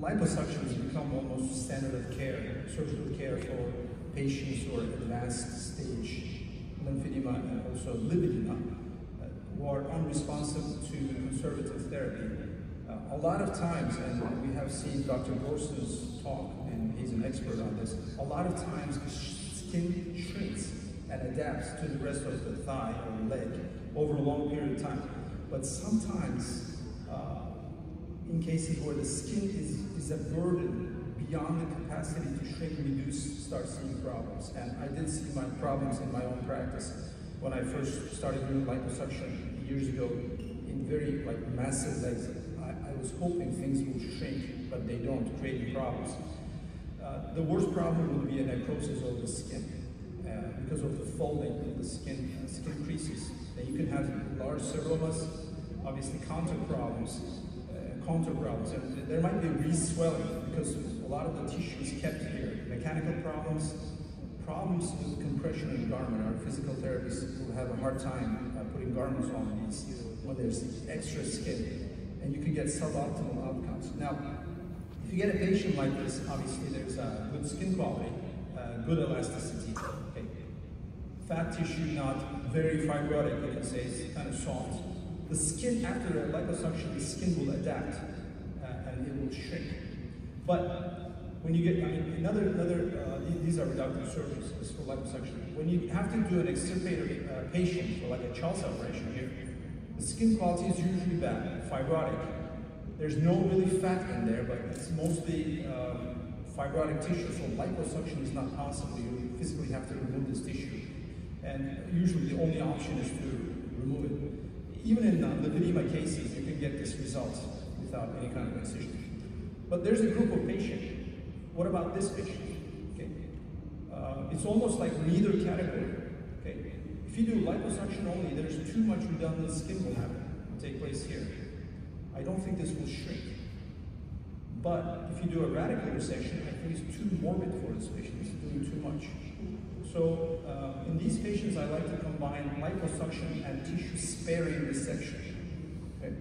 liposuction has become almost standard of care, surgical care for patients who are advanced stage lymphedema and also lipedema, who are unresponsive to conservative therapy. A lot of times, and we have seen Dr. Gorson's talk, and he's an expert on this, a lot of times the skin shrinks and adapts to the rest of the thigh or leg over a long period of time. But sometimes, in cases where the skin is a burden beyond the capacity to shrink, reduce, start seeing problems. And I did see my problems in my own practice when I first started doing liposuction years ago in very massive legs. I was hoping things would shrink, but they don't, creating problems. The worst problem would be a necrosis of the skin because of the folding of the skin creases. Then you can have large seromas, obviously counter problems, and there might be re-swelling because a lot of the tissue is kept here. Mechanical problems with compression in the garment. Our physical therapists will have a hard time putting garments on these when there's extra skin, and you can get suboptimal outcomes. Now, if you get a patient like this, obviously there's good skin quality, good elasticity, okay. Fat tissue not very fibrotic, you can say, it's kind of soft. The skin, after a liposuction, the skin will adapt and it will shrink. But when you get, these are reductive surgeries for liposuction. When you have to do an extirpated patient for like a Charles operation here, the skin quality is usually bad, fibrotic. There's no really fat in there, but it's mostly fibrotic tissue, so liposuction is not possible. You physically have to remove this tissue. And usually the only option is to remove it. Even in lymphedema cases, you can get this result without any kind of incision. But there's a group of patients. What about this patient? Okay. It's almost like neither category. Okay. If you do liposuction only, there's too much redundant skin will take place here. I don't think this will shrink. But if you do a radical resection, I think it's too morbid for this patient. It's doing too much. So in these patients, I like to combine liposuction and tissue-sparing resection. Okay.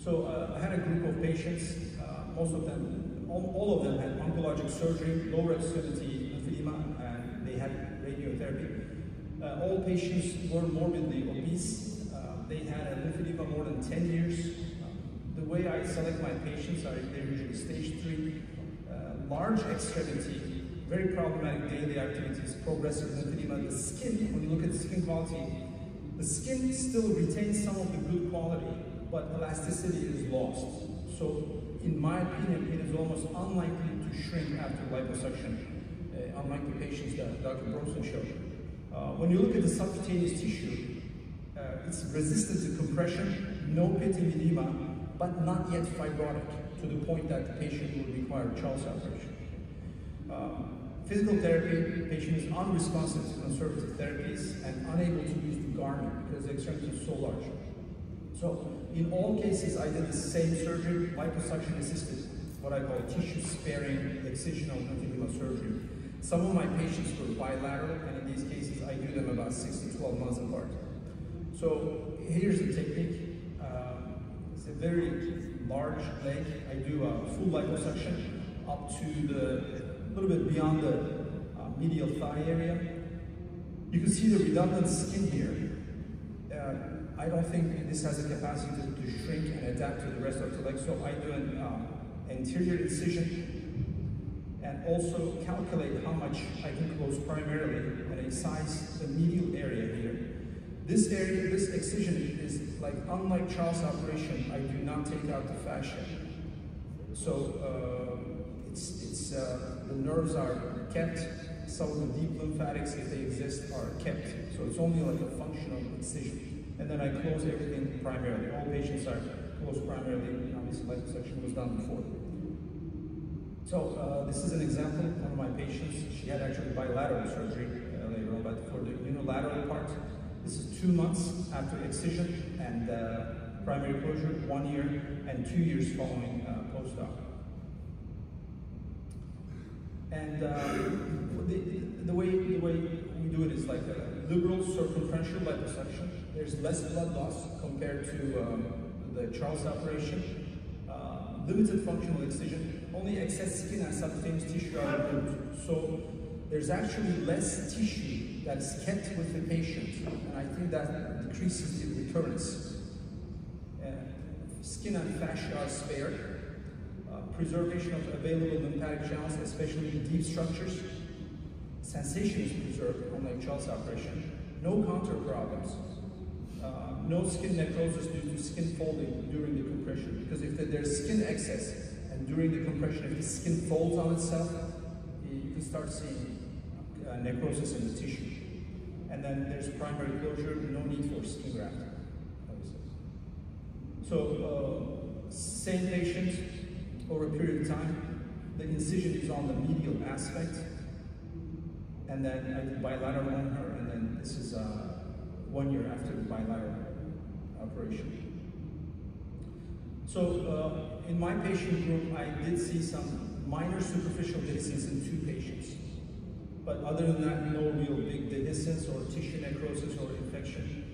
So I had a group of patients. Most of them, all of them had oncologic surgery, lower extremity lymphedema, and they had radiotherapy. All patients were morbidly obese. They had a lymphedema more than 10 years. The way I select my patients are they're usually stage 3, large extremity, very problematic daily activities, progressive lymphedema. The skin, when you look at the skin quality, the skin still retains some of the good quality, but elasticity is lost. So in my opinion, it is almost unlikely to shrink after liposuction, unlike the patients that Dr. Brosen showed. When you look at the subcutaneous tissue, it's resistant to compression, no pit edema, but not yet fibrotic, to the point that the patient will require Charles operation. Physical therapy, the patient is unresponsive to conservative therapies and unable to use the garment because the extremity is so large. So in all cases, I did the same surgery, liposuction assisted, what I call tissue-sparing excisional lymphedema surgery. Some of my patients were bilateral, and in these cases, I do them about 6 to 12 months apart. So here's the technique. It's a very large leg. I do a full liposuction up to a little bit beyond the medial thigh area. You can see the redundant skin here. I don't think this has the capacity to shrink and adapt to the rest of the leg, so I do an anterior incision and also calculate how much I can close primarily and excise the medial area here. This area, this excision is like, unlike Charles operation, I do not take out the fascia. So the nerves are kept, some of the deep lymphatics, if they exist, are kept. So it's only like a functional excision. And then I close everything primarily. All patients are closed primarily, and obviously liposuction was done before. So this is an example of one of my patients. She had actually bilateral surgery later on, but for the unilateral part, this is 2 months after excision and primary closure, 1 year, and 2 years following post-op. And the way we do it is like a liberal circumferential liposuction. There's less blood loss compared to the Charles operation. limited functional excision, only excess skin and subcutaneous tissue are removed. So there's actually less tissue that's kept with the patient, and I think that decreases the recurrence. Skin and fascia are spared. Preservation of available lymphatic channels, especially in deep structures. Sensation is preserved, unlike Charles operation. No counter problems. No skin necrosis due to skin folding during the compression, because if there's skin excess and during the compression, if the skin folds on itself, you can start seeing necrosis in the tissue. And then there's primary closure, no need for skin graft. So, same patient over a period of time, the incision is on the medial aspect, and then I did bilateral on her, and then this is 1 year after the bilateral operation. So in my patient group, I did see some minor superficial dehiscence in 2 patients. But other than that, no real big dehiscence or tissue necrosis or infection.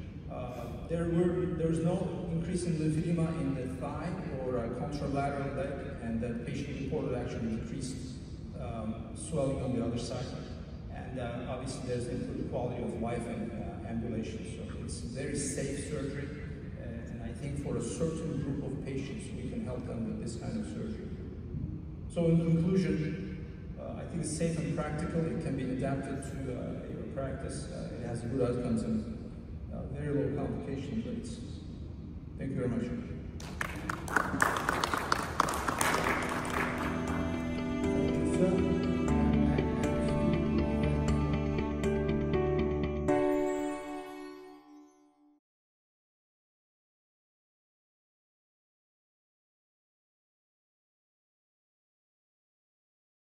There was no increase in lymphedema in the thigh or contralateral leg, and the patient reported actually decreased swelling on the other side. And obviously there's improved quality of life and ambulation. So it's very safe surgery, and I think for a certain group of patients, we can help them with this kind of surgery. So in conclusion, I think it's safe and practical. It can be adapted to your practice. It has good outcomes and very low complication rates. Thank you very much.